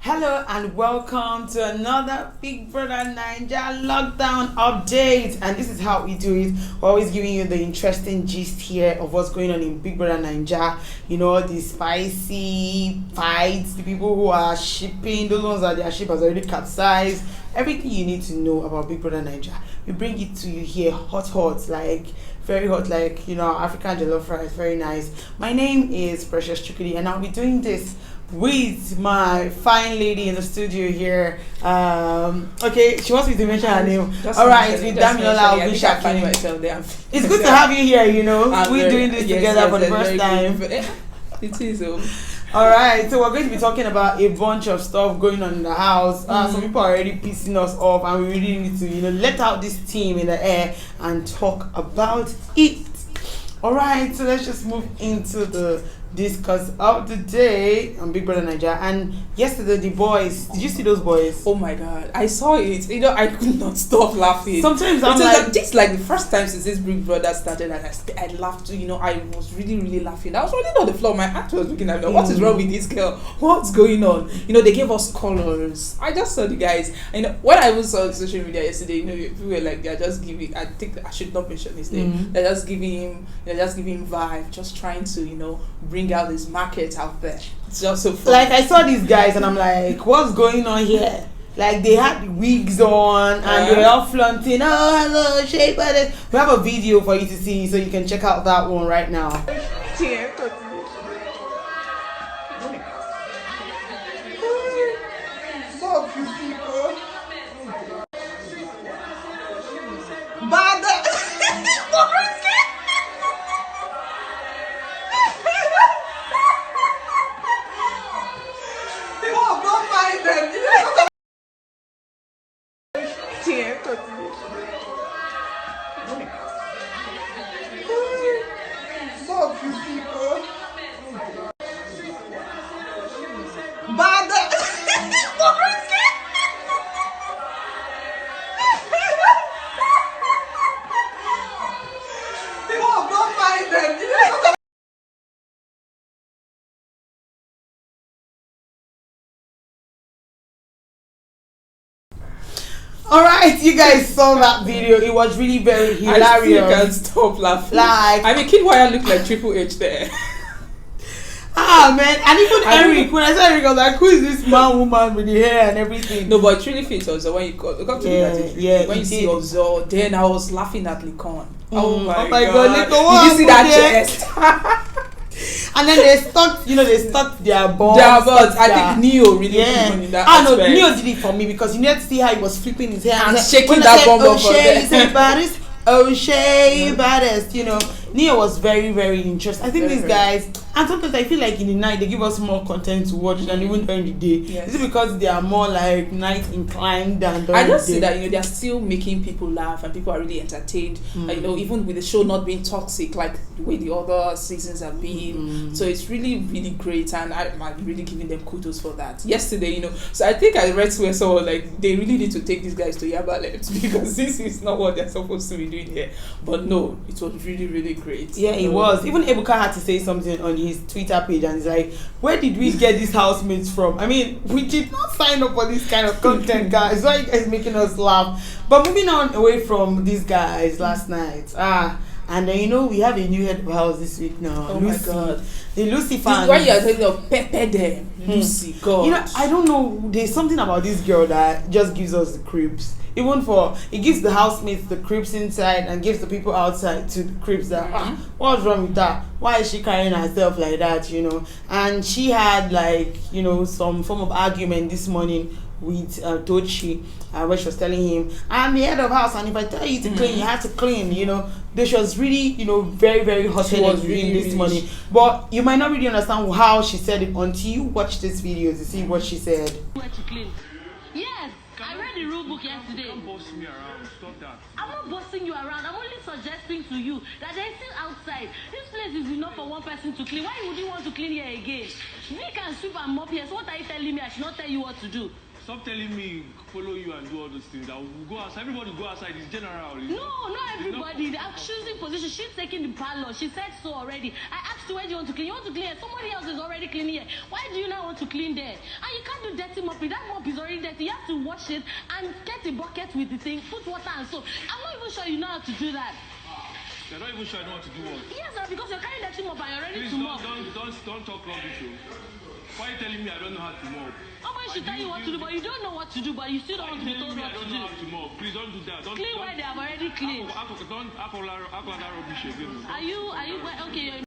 Hello and welcome to another BBNaija Lockdown update, and this is how we do it. We're always giving you the interesting gist here of what's going on in BBNaija. You know, the spicy fights, the people who are shipping, those ones that their ship has already capsized, everything you need to know about BBNaija. We bring it to you here hot, like very hot, like African jollof rice, very nice. My name is Precious Chukudi, and I'll be doing this with my fine lady in the studio here. Okay, she wants me to mention her name. All right, with Damilola Obishaki. It's good to have you here. We're doing this together for the first time. It is. All right, so we're going to be talking about a bunch of stuff going on in the house. Some people are already pissing us off, and we really need to, let out this steam in the air and talk about it. All right, so let's just move into the discuss of the day on BBNaija. And yesterday, the boys, did you see those boys? Oh my god, I saw it. I could not stop laughing. Sometimes I'm like, this is like the first time since this Big Brother started, and I laughed. I was really laughing. I was running on the floor. My aunt was looking at me. What is wrong with this girl? What's going on? They gave us colors. I just saw the guys. When I was on social media yesterday, people were like, they're just giving. I think I should not mention his name. They're just giving vibe, just trying to bring out this market out there. It's just so funny. Like, I saw these guys and I'm like, what's going on here? Like, they had wigs on and they were all flaunting. Oh, hello, shape. We have a video for you to see, so you can check out that one right now. All right, you guys saw that video. It was really very hilarious. I still can't stop laughing. Kid Wire looked like Triple H there. Man, and even Eric, when I saw Eric, I was like, who is this woman with the hair and everything? No, but it really fits also when you got to look at it. When you see Ozo, then I was laughing at Likon. Oh my god. Likon, did you see that chest? And then they stuck their balls. I think Neo really put in that aspect. No, Neo did it for me because you need to see how he was flipping his hair and shaking that bomb up for them. O'Shea baddest, Neo was very, very interesting. I think these guys, and sometimes I feel like in the night they give us more content to watch than even during the day. Yes. Is it because they are more like night inclined than during the day? I just see that they are still making people laugh and people are really entertained. Even with the show not being toxic like the way the other seasons have been. So it's really, really great, and I'm really giving them kudos for that. Yesterday, so I think I read somewhere like they really need to take these guys to Yabalet because this is not what they're supposed to be doing here. But no, it was really, really great. Yeah, it was. Even Ebuka had to say something on his Twitter page, and he's like, where did we get these housemates from? I mean, we did not sign up for this kind of content, guys. Why are you guys making us laugh? But moving on away from these guys last night. And then, we have a new head of house this week now. Oh Lucy. my god. The Lucy fans. Why you are talking of Pepe there? Lucy, God. I don't know. There's something about this girl that just gives us the creeps. It gives the housemates the creeps inside and gives the people outside to the creeps that, what's wrong with that? Why is she carrying herself like that, And she had some form of argument this morning with Tochi, where she was telling him, I'm the head of house, and if I tell you to clean, you have to clean, She was really, very, very hot-headed this morning. But you might not really understand how she said it until you watch this video to see what she said. Where to clean? Yes, I read the rule book yesterday. Don't boss me around. Stop that. I'm not bossing you around. I'm only suggesting to you that they're still outside. This place is enough for one person to clean. Why would you want to clean here again? We can sweep and mop here. So what are you telling me? I should not tell you what to do. Stop telling me follow you and do all those things. I will go outside. Everybody go outside. It's general. No, not everybody. I'm choosing position. She's taking the parlor. She said so already. I asked you, where do you want to clean? You want to clean here. Somebody else is already cleaning here. Why do you not want to clean there? And you can't do dirty mopping. That mop is already dirty. You have to wash it and get a bucket with the thing, put water and soap. I'm not even sure you know how to do that. You're not even sure I know what to do what. Yes, sir, because you're carrying dirty mop and you're ready Please to mop. don't talk rubbish. Why are you telling me I don't know how to mop? Somebody should tell you what to do, but you don't know what to do, but you still don't want to be told what I to don't do. know how to mop. Please don't do that. Clean where they have already cleaned. Don't act that rubbish again. Are you okay? You're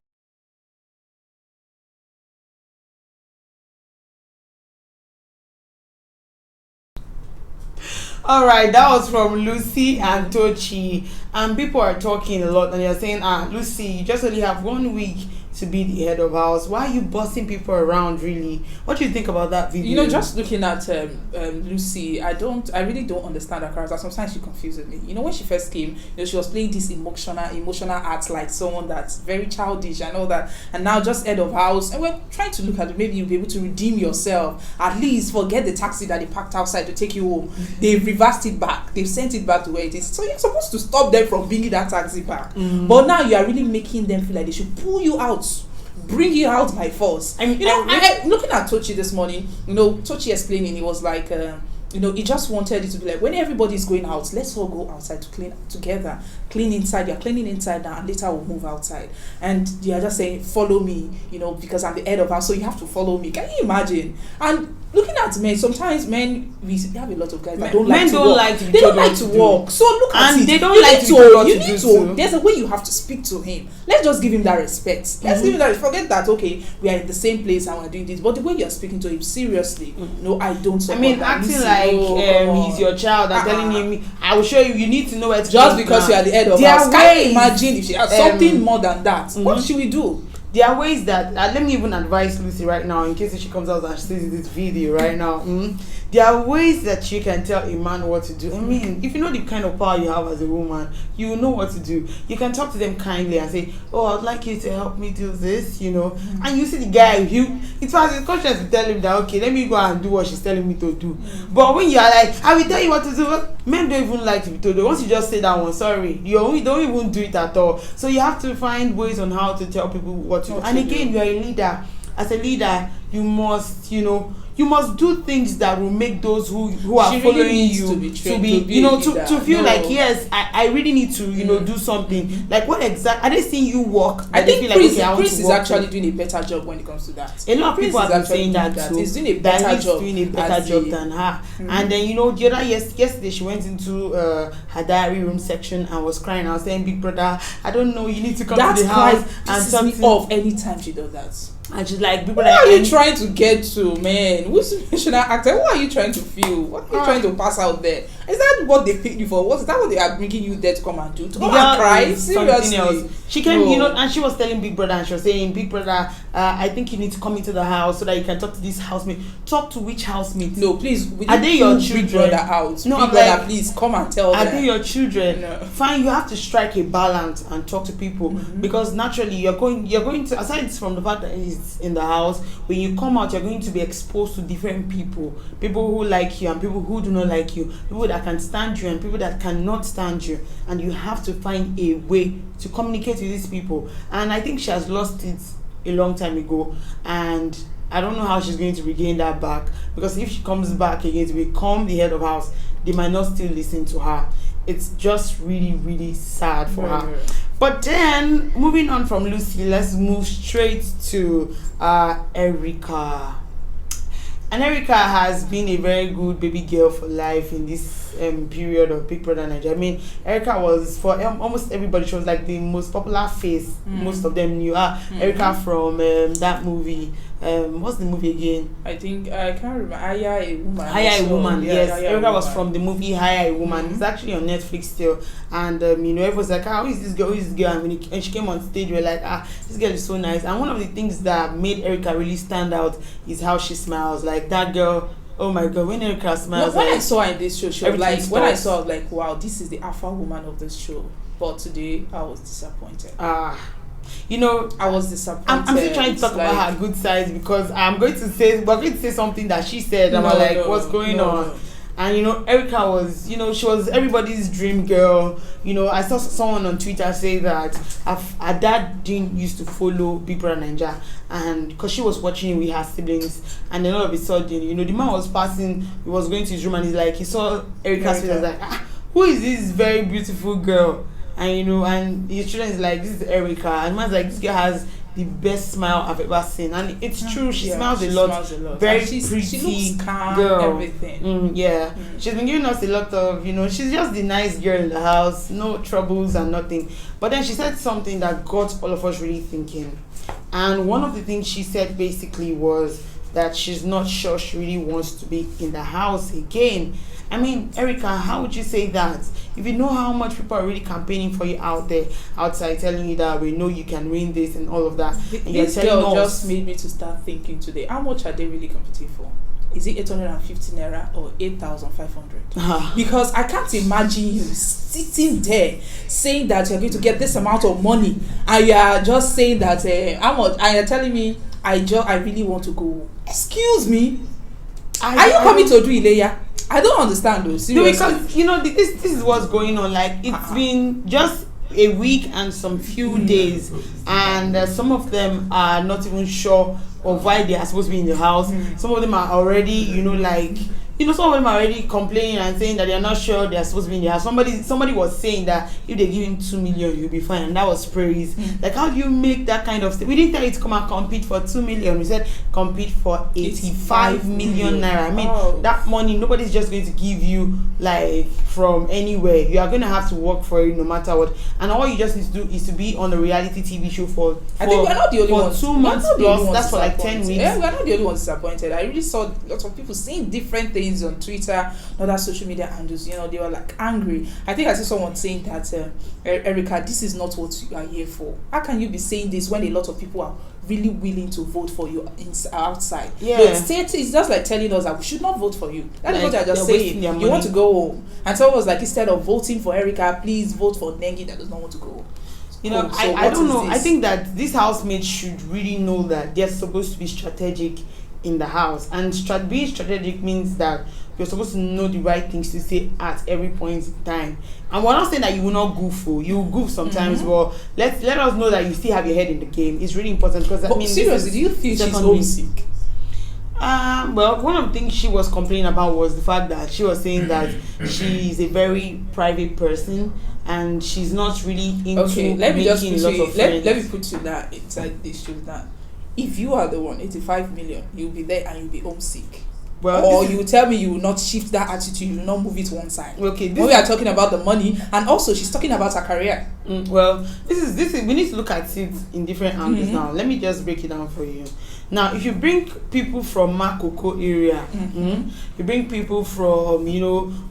All right, that was from Lucy and Tochi, and people are talking a lot, and they're saying, Lucy, you just only have 1 week to be the head of house. Why are you bossing people around, really? What do you think about that video? You know, just looking at Lucy, I really don't understand her character. Sometimes she confuses me. You know, when she first came, she was playing this emotional arts, like someone that's very childish and all that. And now just head of house, and we're trying to look at it. Maybe you'll be able to redeem yourself. At least forget the taxi that they parked outside to take you home. They've reversed it back. They've sent it back to where it is. So you're supposed to stop them from bringing that taxi back. But now you are really making them feel like they should pull you out, bring you out by force. I mean, looking at Tochi this morning, Tochi explaining, it was like, he just wanted it to be like, when everybody's going out, let's all go outside to clean together. Clean inside, you're cleaning inside now, and later we'll move outside. And they are just saying, follow me, because I'm the head of house, so you have to follow me. Can you imagine? And looking at men, sometimes men, we have a lot of guys that don't like to work. They don't like to work. So look at it. And they don't like to do. There's a way you have to speak to him. Let's just give him that respect. Let's give him that. Forget that, okay, we are in the same place and we're doing this. But the way you're speaking to him, seriously, no, I don't support that. Acting like he's your child and telling him, I will show you, you need to know where to just because you are the head of house. Can you imagine if she has something more than that? What should we do? There are ways that let me even advise Lucy right now, in case she comes out and sees this video right now. There are ways that you can tell a man what to do. I mean, if you know the kind of power you have as a woman, you will know what to do. You can talk to them kindly and say, oh, I'd like you to help me do this, And you see the guy, it's fast his conscience to tell him that, okay, let me go and do what she's telling me to do. But when you are like, I will tell you what to do, men don't even like to be told. Once you just say that one, sorry, you don't even do it at all. So you have to find ways on how to tell people what to do. And again, you are a leader. As a leader, you must, you must do things that will make those who are following you to feel like, yes, I really need to do something. Like, what exactly are they seeing you work? I think Chris is actually doing a better job when it comes to that. A lot of people have been saying that too. He's doing a better job than her. And then the other yesterday she went into her diary room section and was crying. I was saying, Big Brother, I don't know, you need to come to the house and something off anytime she does that. And she's like, people what are you trying to get to, man? Who's emotional actor? What are you trying to feel? What are you trying to pass out there? Is that what they picked you for? Is that what they are bringing you there to come and do? To come and cry? Seriously? She came, and she was telling Big Brother, and she was saying, Big Brother, I think you need to come into the house so that you can talk to this housemate. Talk to which housemate? No, please. Are they your children? Big Brother out. No, Big Brother, please come and tell them. Are they your children? No. Fine, you have to strike a balance and talk to people because naturally you're going to, aside from the fact that he's in the house, when you come out, you're going to be exposed to different people who like you and people who do not like you, people that can stand you and people that cannot stand you, and you have to find a way to communicate with these people. And I think she has lost it a long time ago, and I don't know how she's going to regain that back, because if she comes back again to become the head of house, they might not still listen to her. It's just really, really sad for her. But then, moving on from Lucy, let's move straight to Erica. And Erica has been a very good baby girl for life in this period of Big Brother Naija. I mean, Erica was, for almost everybody, she was like the most popular face. Most of them knew her. Erica from that movie. What's the movie again? I think I can't remember. Hire a Woman. Hire a Woman. Yeah, Yes, Erica was from the movie Hire a Woman. It's actually on Netflix still. And everyone's like, who is this girl? Who is this girl? And when she came on stage, we were like, this girl is so nice. And one of the things that made Erica really stand out is how she smiles. Like that girl. Oh my God! When Erica smiles, when I saw her in this show, she was like, stops. when I saw, I was like, wow, this is the alpha woman of this show. But today, I was disappointed. I was disappointed. I'm still trying to talk about her good sides, because we're going to say something that she said, and we're like, what's going on? And Erica was, she was everybody's dream girl. I saw someone on Twitter say that her dad didn't used to follow Big Brother Naija, and because she was watching it with her siblings, and then all of a sudden, the man was passing, he was going to his room, and he saw Erica's face, and was like, who is this very beautiful girl? And and his children is like, this is Erica, and the man's like, this girl has the best smile I've ever seen, and it's true. She smiles a lot. Very pretty she looks calm, girl. everything. She's been giving us a lot of, she's just the nice girl in the house, no troubles and nothing. But then she said something that got all of us really thinking, and one of the things she said basically was that she's not sure she really wants to be in the house again. I mean, Erica, how would you say that? If you know how much people are really campaigning for you outside, telling you that we know you can win this and all of that. And This girl just made me to start thinking today, how much are they really competing for? Is it 850 naira or 8,500? Because I can't imagine you sitting there saying that you're going to get this amount of money, and you are just saying that how much, and you're telling me I really want to go. Excuse me, are you coming to do Ileya? I don't understand though. Seriously. No, because this is what's going on. Like, it's been just a week and some few days, and some of them are not even sure of why they are supposed to be in the house. Some of them are already, some of them are already complaining and saying that they are not sure they are supposed to be in the house. Somebody was saying that if they give him 2 million, he'll be fine, and that was praise. Like, how do you make that kind of we didn't tell you to come and compete for 2 million. We said compete for 85 million naira. I mean, that money nobody's just going to give you like from anywhere. You are going to have to work for it no matter what, and all you just need to do is to be on a reality TV show for I think we're not the only ones. 2 months plus. That's for like 10 weeks. Yeah, we're not the only ones disappointed. I really saw lots of people saying different things on Twitter and other social media handles. They were like angry. I think I saw someone saying that Erica, this is not what you are here for. How can you be saying this when a lot of people are really willing to vote for you outside? It's just like telling us that we should not vote for you. That is what they're just saying. You want to go home, and someone was like, instead of voting for Erica, please vote for Nengi that does not want to go home. I don't know. I think that these housemates should really know that they're supposed to be strategic in the house, and being strategic means that you're supposed to know the right things to say at every point in time. And we're not saying that you will not goof. You will goof sometimes, but let us know that you still have your head in the game. It's really important, because that means seriously, do you feel she's homesick? Well, one of the things she was complaining about was the fact that she was saying that she is a very private person and she's not really into making lots of friends. Let me put you that inside this show that if you are the one 85 million, you'll be there and you'll be homesick. Well, or you will tell me you will not shift that attitude, you will not move it to one side. Okay, when we are talking about the money, and also she's talking about her career. Well, this is we need to look at it in different angles now. Let me just break it down for you. Now, if you bring people from Makoko area, you bring people from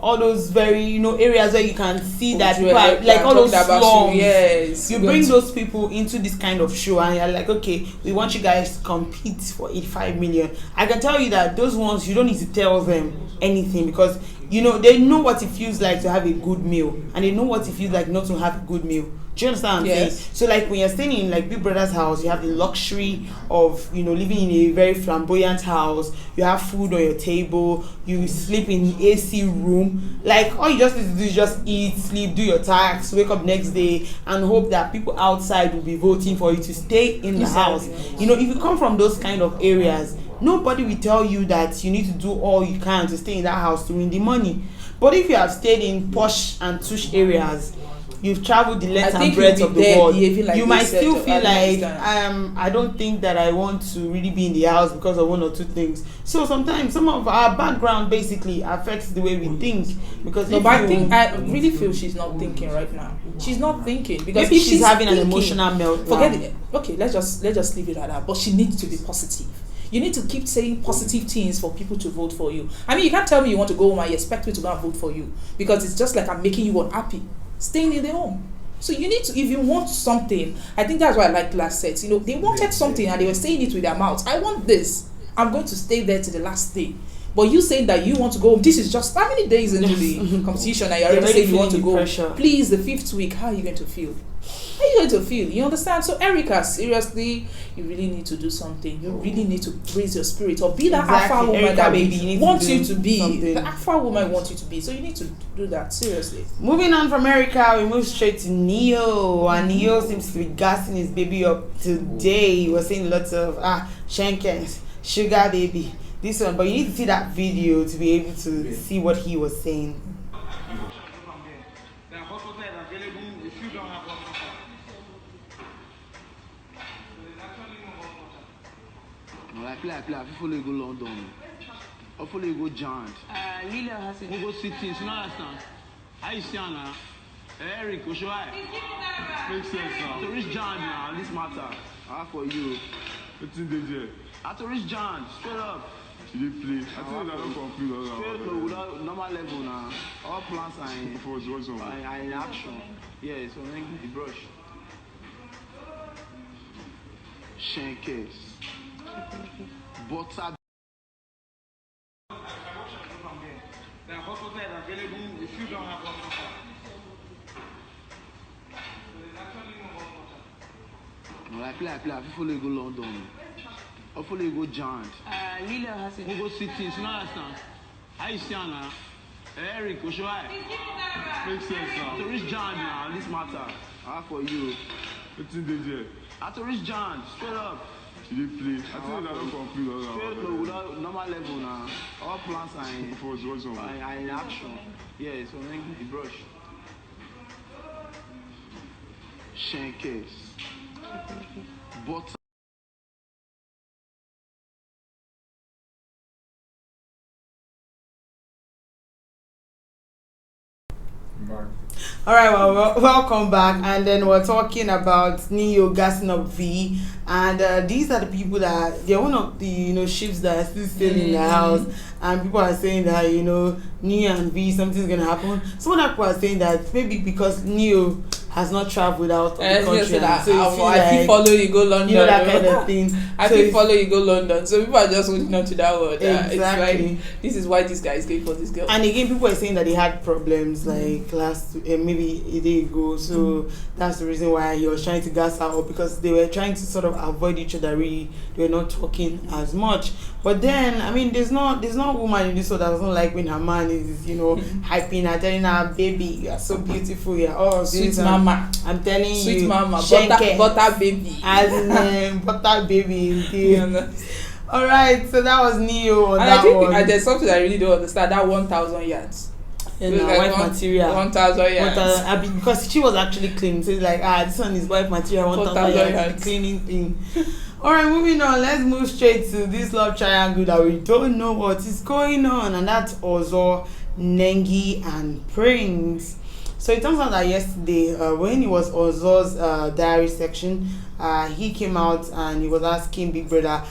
all those very areas where you can see that people are, like all those slums. Yes, you bring those people into this kind of show, and you're like, okay, we want you guys to compete for 85 million. I can tell you that those ones, you don't need to tell them anything, because they know what it feels like to have a good meal, and they know what it feels like not to have a good meal. Do you understand what I'm saying? So like when you're staying in like Big Brother's house, you have the luxury of living in a very flamboyant house. You have food on your table. You sleep in AC room. Like all you just need to do is just eat, sleep, do your tasks, wake up next day, and hope that people outside will be voting for you to stay in the house. If you come from those kind of areas, nobody will tell you that you need to do all you can to stay in that house to win the money. But if you have stayed in posh and tush areas, you've traveled the length and breadth of the world, like you might still feel like I don't think that I want to really be in the house because of one or two things. So sometimes some of our background basically affects the way we think. Because I really feel she's not thinking right now. She's not thinking because maybe she's having an emotional meltdown. Forget it. Okay, let's just leave it at that. But she needs to be positive. You need to keep saying positive things for people to vote for you. I mean, you can't tell me you want to go home and you expect me to go and vote for you, because it's just like I'm making you unhappy staying in the home. So you need to, if you want something, I think that's why I like last set. They wanted something and they were saying it with their mouths. I want this. I'm going to stay there to the last day. But you saying that you want to go home, this is just how many days into the competition and you're already saying you want to go. Pressure. Please, the 5th week, how are you going to feel? How are you going to feel? You understand? So Erica, seriously, you really need to do something. You really need to raise your spirit or be that alpha woman Erica, that baby, wants you to be. something. The alpha woman wants you to be. So you need to do that, seriously. Moving on from Erica, we move straight to Neo, and Neo seems to be gassing his baby up today. He was saying lots of shankens, sugar baby, this one, but you need to see that video to be able to see what he was saying. I follow you go London. I follow you go giant. Lila has it. We go see things, you know understand? How you see now? Eric, what's your eye? Makes sense now. To reach giant now, this matter. For you. What's in the I to reach giant, straight up. You did play. I think I don't confuse all Straight that. up, without normal level now. All plans are in, What's on? are in action. Yeah, so then the brush. Shankers. Butter. The hospital is available if you don't have hospital. I follow you go London. I follow you go giant. Lila has it. We go see things, you know understand? How you see now? Eric, what's your eye? Makes sense now. To reach giant now, this matter. For you. What's in the I to reach giant, straight up. You did play. I think I don't confuse all Straight that. up, without normal level now. All plans are in, What's on? are in action. Yeah, so then the brush. Shankers. Butter. All right, well, welcome back, and then we're talking about Neo gassing up V, and these are the people that they're one of the ships that are still staying in the house, and people are saying that Neo and V, something's gonna happen. Some other people are saying that maybe because Neo has not traveled out of the country, That, so I feel follow you go London. that kind of thing. I So feel follow you go London. So people are just holding on to that word. Exactly. It's like, this is why this guy is going for this girl. And again, people are saying that he had problems like maybe a day ago, so that's the reason why he was trying to gas her up, because they were trying to sort of avoid each other. Really, they were not talking as much. But then, I mean, there's no woman in this world that doesn't like when her man is hyping her, telling her, baby, you are so beautiful, you are Sweet mama. I'm telling you, Sweet mama, Shenke, butter baby. as in butter baby indeed. All right, so that was Neo on And that I think one. there's something I really don't understand. That 1,000 yards. Wife material. 1,000 yards. Because she was actually clean, so it's like this one is wife material. 1,000 yards, cleaning thing. All right, moving on. Let's move straight to this love triangle that we don't know what is going on, and that's Ozo, Nengi, and Prince. So it turns out that yesterday, when it was Ozo's diary section, he came out and he was asking Big Brother,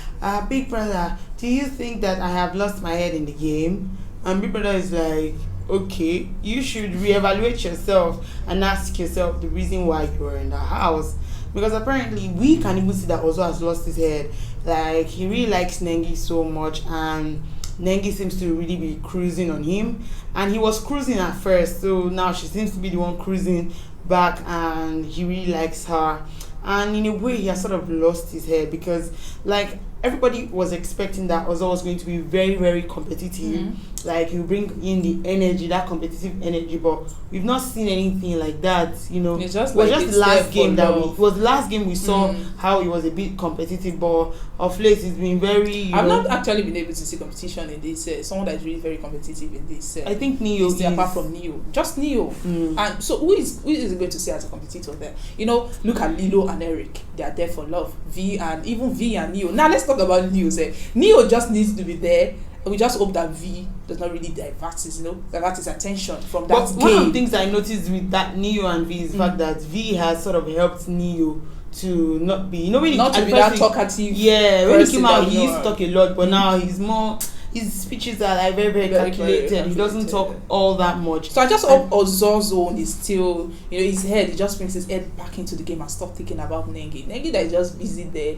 Big Brother, do you think that I have lost my head in the game? And Big Brother is like, okay, you should reevaluate yourself and ask yourself the reason why you were in the house. Because apparently we can even see that Ozo has lost his head. Like, he really likes Nengi so much, and Nengi seems to really be cruising on him, and he was cruising at first, so now she seems to be the one cruising back, and he really likes her. And in a way, he has sort of lost his head, because like everybody was expecting that Ozo was going to be very, very competitive. Like, he'll bring in the energy, that competitive energy, but we've not seen anything like that. It's just it was like just it's the last there game for love. it was the last game we saw how he was a bit competitive, but of late it's been very. I've not actually been able to see competition in this. Someone that's really very competitive in this. I think Neo is apart from Neo, just Neo. And so who is going to see as a competitor there? Look at Lilo and Eric. They are there for love. V and Neo. Now let's talk about Neo. Neo just needs to be there. We just hope that V does not really divert his attention from that game. One of the things I noticed with that Neo and V is the fact that V has sort of helped Neo to not be, when not to be that talkative. Yeah, when he came out, he know, used to talk a lot, but now he's more. His speeches are like very, very calculated. He doesn't talk all that much. So I just hope Ozo's own is still, his head. He just brings his head back into the game and stop thinking about Nengi. Nengi that is just busy there,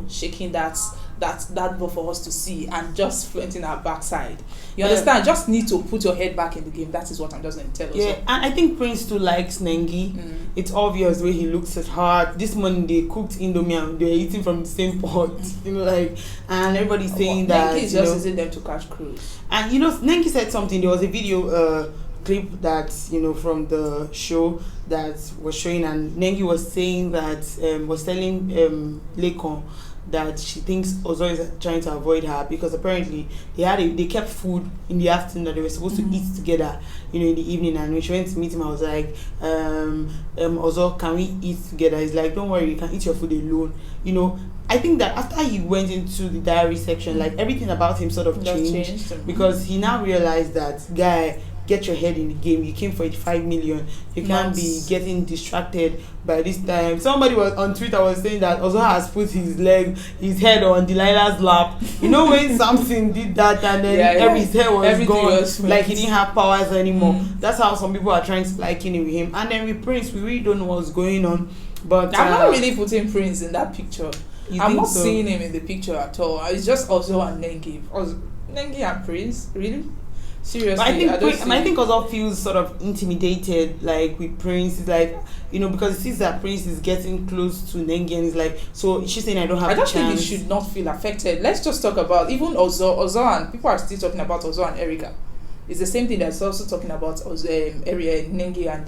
shaking that that ball for us to see and just flaunting our backside. You understand? Just need to put your head back in the game. That is what I'm just going to tell us. Yeah, and I think Prince too likes Nengi. It's obvious the way he looks at her. This morning they cooked Indomie and they're eating from the same pot. And everybody's saying that Nengi is just using them to catch crews. And Nengi said something. There was a video clip that from the show that was showing, and Nengi was saying that was telling Lekon that she thinks Ozo is trying to avoid her because apparently they kept food in the afternoon that they were supposed to eat together, in the evening. And when she went to meet him, I was like, Ozo, can we eat together? He's like, don't worry, you can eat your food alone. I think that after he went into the diary section, like everything about him sort of changed because he now realized that, guy, get your head in the game. You came for 85 million. You can't be getting distracted by this time. Somebody was on Twitter was saying that Ozo has put his head on Delilah's lap. When Samson did that and then his hair was gone, like he didn't have powers anymore. That's how some people are trying to liken it with him. And then with Prince, we really don't know what's going on. But I'm not really putting Prince in that picture. I'm not so? seeing him in the picture at all. It's just Ozo and Nengi. Nengi and Prince, really? Seriously, but I think Ozo feels sort of intimidated, like with Prince. It's like, because he sees that Prince is getting close to Nengi, and he's like, so she's saying I don't have a chance. I don't think he should not feel affected. Let's just talk about even Ozo, and people are still talking about Ozo and Erica. It's the same thing that's also talking about Nengi and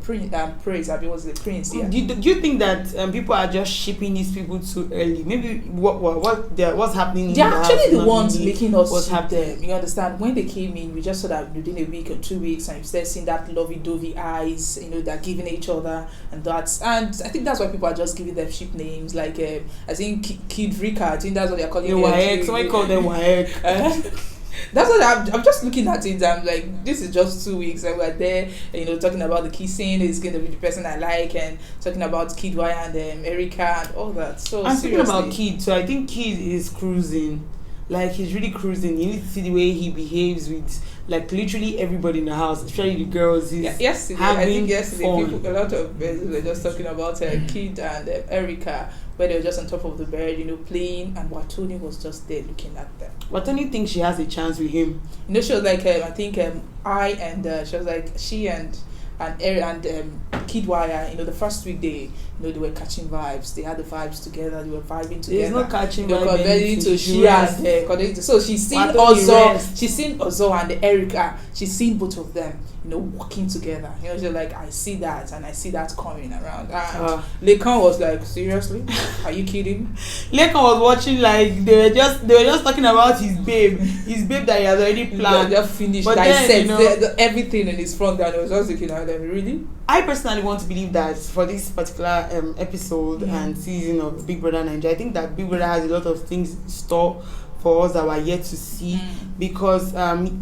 Prince. I mean, was the Prince? Yeah. Do you think that people are just shipping these people too early? Maybe what's happening? They're actually the ones really making us what's happening. Them. You understand? When they came in, we just saw that within a week or 2 weeks, and you start seeing that lovey-dovey eyes. They're giving each other, and I think that's why people are just giving them ship names. Like I think Kid Rika. I think that's what they're calling them. Somebody call them Waek. That's what I'm just looking at it. I'm like, this is just 2 weeks, and we're there, talking about the kissing is going to be the person I like, and talking about Kid Wire and Erica and all that. So I'm thinking about Kid. So I think Kid is cruising. Like, he's really cruising. You need to see the way he behaves with, like, literally everybody in the house, especially the girls. Yesterday, I think yesterday, a lot of were just talking about Kid and Erica, where they were just on top of the bed, playing, and Watoni was just there looking at them. Watoni thinks she has a chance with him. She was like, I think she was like, she and Kid Wire, the first week they were catching vibes. They had the vibes together. They were vibing together. There's no catching vibes. So she's seen Ozo and Erica. She's seen both of them, working together. She's like, I see that, and I see that coming around. And Lekon was like, seriously? Are you kidding? Lekon was watching, like they were just talking about his babe that he has already planned. They're finished. But then, everything in his front, and I was just looking at them. Really? I personally want to believe that for this particular episode and season of Big Brother Naija, I think that Big Brother has a lot of things in store for us that we're yet to see, because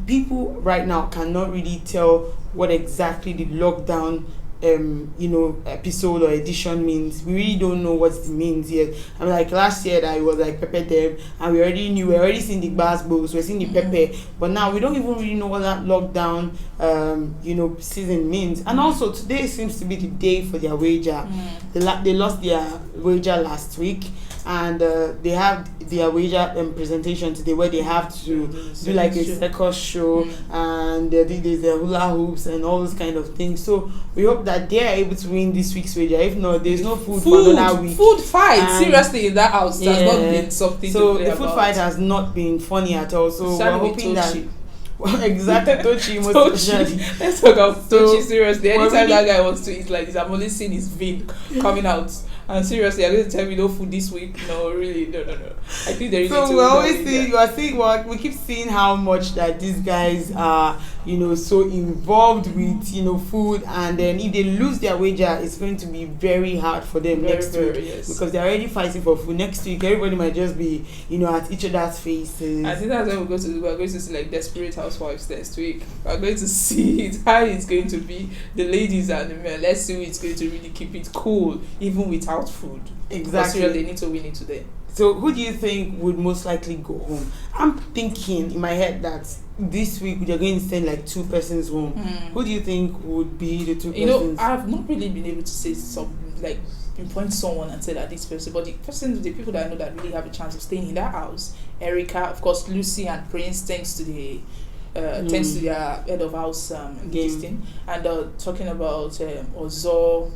people right now cannot really tell what exactly the lockdown episode or edition means. We really don't know what it means yet. I mean, like last year that it was like Pepe Dem, and we already seen the Gbasgbos, we're seeing the Pepe, but now we don't even really know what that lockdown season means. And also today seems to be the day for their wager. They lost their wager last week, and they have their wager presentation today, where they have to do like a circus show, and there's the hula hoops and all those kind of things. So we hope that they are able to win this week's wager. If not, there's no food for another week. Food fight, and seriously, in that house has not been something so to play the food about. fight has not been funny at all. So we're hoping that exactly Tochi most especially. Let's talk about Tochi. Seriously, anytime that guy wants to eat like this, I'm only seeing his vein coming out. And seriously, I'm going to tell me no food this week. No, really, no. I think there is. So we always see, we keep seeing how much that these guys are, so involved with, food, and then if they lose their wager, it's going to be very hard for them next week, because they're already fighting for food. Next week, everybody might just be, at each other's faces. I think that's when we're going to see like Desperate Housewives next week. We're going to see how it's going to be, the ladies and the men. Let's see who it's going to really keep it cool, even without food. Exactly. Because they need to win it today. So who do you think would most likely go home? I'm thinking in my head that this week they're going to send like 2 persons home. Who do you think would be the 2 persons? I've not really been able to say something like pinpoint someone and say that this person, but the people that I know that really have a chance of staying in that house, Erica, of course, Lucy and Prince, thanks to their head of house this thing, and talking about Ozo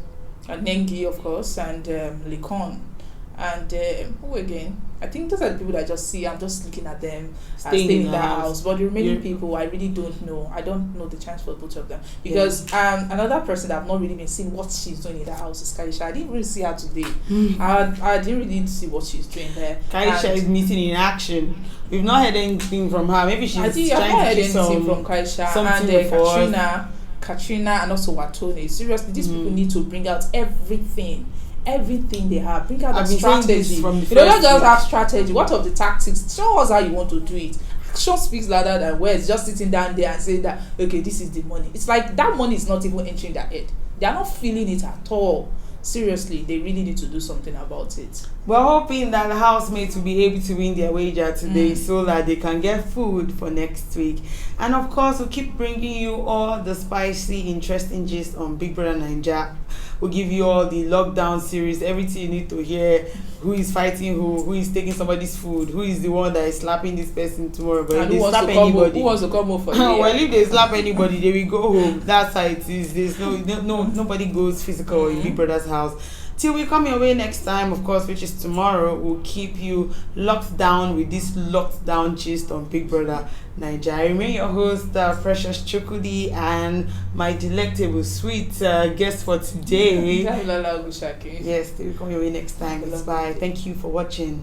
and Nengi, of course, and Likon, and who again? I think those are the people that I just see. I'm just looking at them staying in that house. But the remaining people, I really don't know. I don't know the chance for both of them. Because another person that I've not really been seeing what she's doing in that house is Kaisha. I didn't really see her today. I didn't really see what she's doing there. Kaisha is missing in action. We've not heard anything from her. Maybe she's trying to do anything from Kaisha and Katrina and also Watone. Seriously, these people need to bring out everything they have. Bring out the strategy. You don't just have strategy. What of the tactics? Show us how you want to do it. Action speaks louder than words. Just sitting down there and saying that, okay, this is the money. It's like that money is not even entering their head. They are not feeling it at all. Seriously, they really need to do something about it. We're hoping that the housemates will be able to win their wager today so that they can get food for next week. And of course, we'll keep bringing you all the spicy, interesting gist on Big Brother Naija. We'll give you all the lockdown series, everything you need to hear. Who is fighting who is taking somebody's food, who is the one that is slapping this person tomorrow. But and if they slap anybody, who wants to come home for well, if they slap anybody, they will go home. That's how it is. There's nobody goes physical in Big Brother's house. Till we come your way next time, of course, which is tomorrow, we'll keep you locked down with this lockdown gist on Big Brother Naija. I remain your host, Precious Chukudi, and my delectable sweet guest for today. Yes, till we come your way next time. Bye. Thank you for watching.